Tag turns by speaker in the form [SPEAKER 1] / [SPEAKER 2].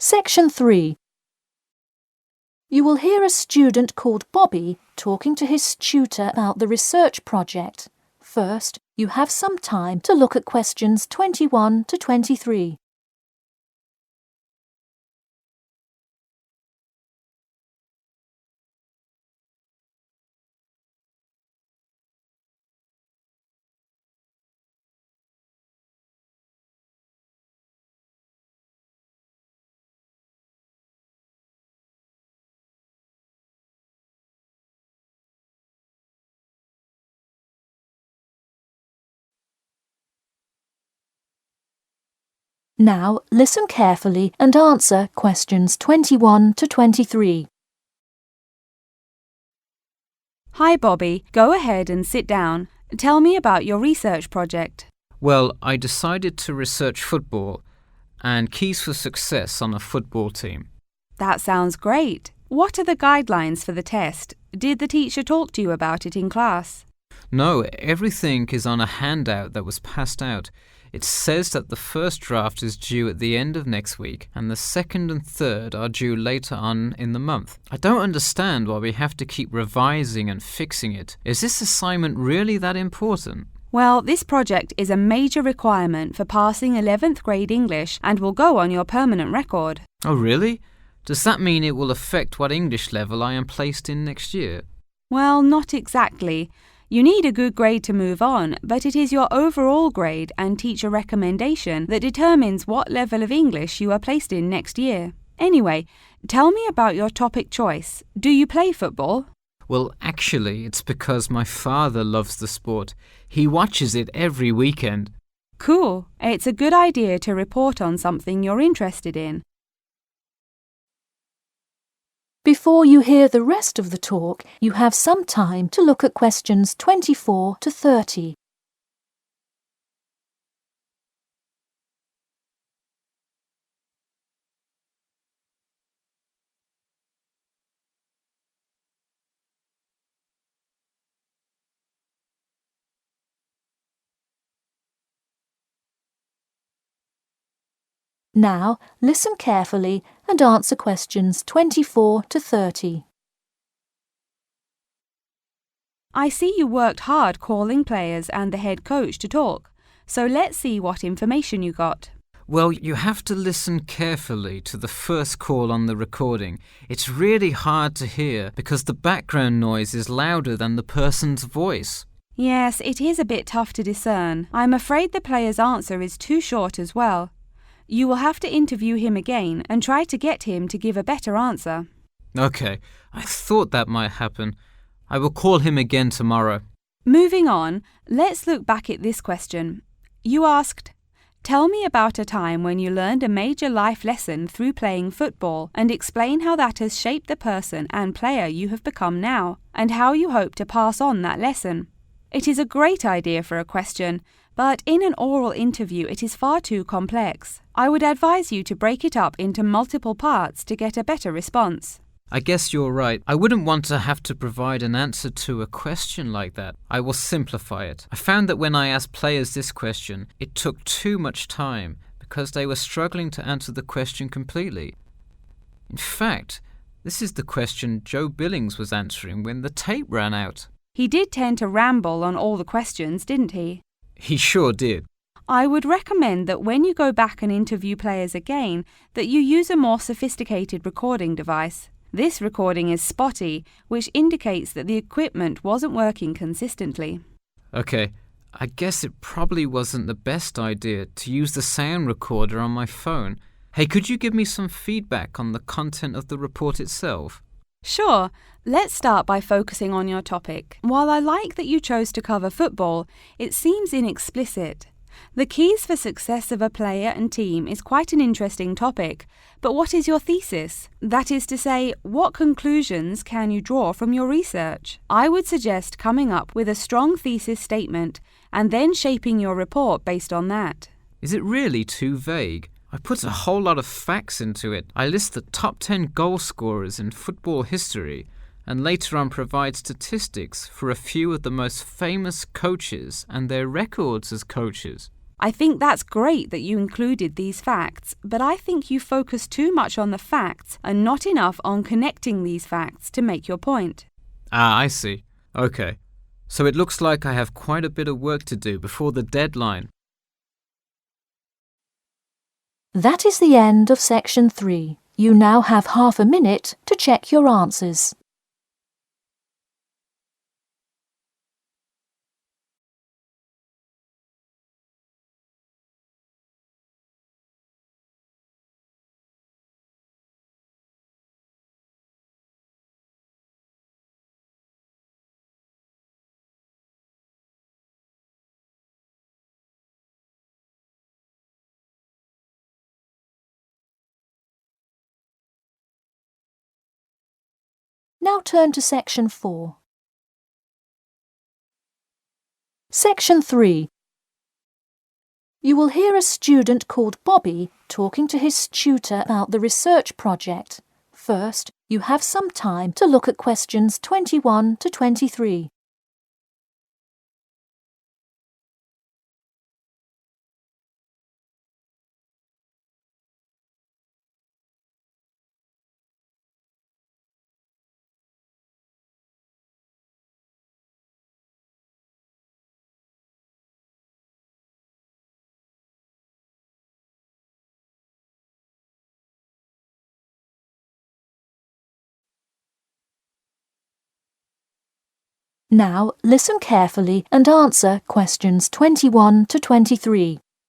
[SPEAKER 1] Section 3. You will hear a student called Bobby talking to his tutor about the research project. First, you have some time to look at questions 21 to 23. Now, listen carefully and answer questions 21 to 23.
[SPEAKER 2] Hi, Bobby. Go ahead and sit down. Tell me about your research project.
[SPEAKER 3] Well, I decided to research football and keys for success on a football team.
[SPEAKER 2] That sounds great. What are the guidelines for the test? Did the teacher talk to you about it in class?
[SPEAKER 3] No, everything is on a handout that was passed out. It says that the first draft is due at the end of next week and the second and third are due later on in the month. I don't understand why we have to keep revising and fixing it. Is this assignment really that important?
[SPEAKER 2] Well, this project is a major requirement for passing 11th grade English and will go on your permanent record.
[SPEAKER 3] Oh, really? Does that mean it will affect what English level I am placed in next year?
[SPEAKER 2] Well, not exactly. You need a good grade to move on, but it is your overall grade and teacher recommendation that determines what level of English you are placed in next year. Anyway, tell me about your topic choice. Do you play football?
[SPEAKER 3] Well, actually, it's because my father loves the sport. He watches it every weekend.
[SPEAKER 2] Cool. It's a good idea to report on something you're interested in.
[SPEAKER 1] Before you hear the rest of the talk, you have some time to look at questions 24 to 30. Now, listen carefully and answer questions 24 to 30.
[SPEAKER 2] I see you worked hard calling players and the head coach to talk, so let's see what information you got.
[SPEAKER 3] Well, you have to listen carefully to the first call on the recording. It's really hard to hear because the background noise is louder than the person's voice.
[SPEAKER 2] Yes, it is a bit tough to discern. I'm afraid the player's answer is too short as well. You will have to interview him again and try to get him to give a better answer.
[SPEAKER 3] Okay, I thought that might happen. I will call him again tomorrow.
[SPEAKER 2] Moving on, let's look back at this question. You asked, tell me about a time when you learned a major life lesson through playing football and explain how that has shaped the person and player you have become now and how you hope to pass on that lesson. It is a great idea for a question, but in an oral interview it is far too complex. I would advise you to break it up into multiple parts to get a better response.
[SPEAKER 3] I guess you're right. I wouldn't want to have to provide an answer to a question like that. I will simplify it. I found that when I asked players this question, it took too much time because they were struggling to answer the question completely. In fact, this is the question Joe Billings was answering when the tape ran out.
[SPEAKER 2] He did tend to ramble on all the questions, didn't he?
[SPEAKER 3] He sure did.
[SPEAKER 2] I would recommend that when you go back and interview players again, that you use a more sophisticated recording device. This recording is spotty, which indicates that the equipment wasn't working consistently.
[SPEAKER 3] Okay, I guess it probably wasn't the best idea to use the sound recorder on my phone. Hey, could you give me some feedback on the content of the report itself?
[SPEAKER 2] Sure. Let's start by focusing on your topic. While I like that you chose to cover football, it seems inexplicit. The keys for success of a player and team is quite an interesting topic, but what is your thesis? That is to say, what conclusions can you draw from your research? I would suggest coming up with a strong thesis statement and then shaping your report based on that.
[SPEAKER 3] Is it really too vague? I put a whole lot of facts into it. I list the top 10 goal scorers in football history and later on provide statistics for a few of the most famous coaches and their records as coaches.
[SPEAKER 2] I think that's great that you included these facts, but I think you focus too much on the facts and not enough on connecting these facts to make your point.
[SPEAKER 3] Ah, I see. Okay. So it looks like I have quite a bit of work to do before the deadline.
[SPEAKER 1] That is the end of section 3. You now have half a minute to check your answers. Now turn to section 4. Section 3. You will hear a student called Bobby talking to his tutor about the research project. First, you have some time to look at questions 21 to 23. Now listen carefully and answer questions 21 to 23.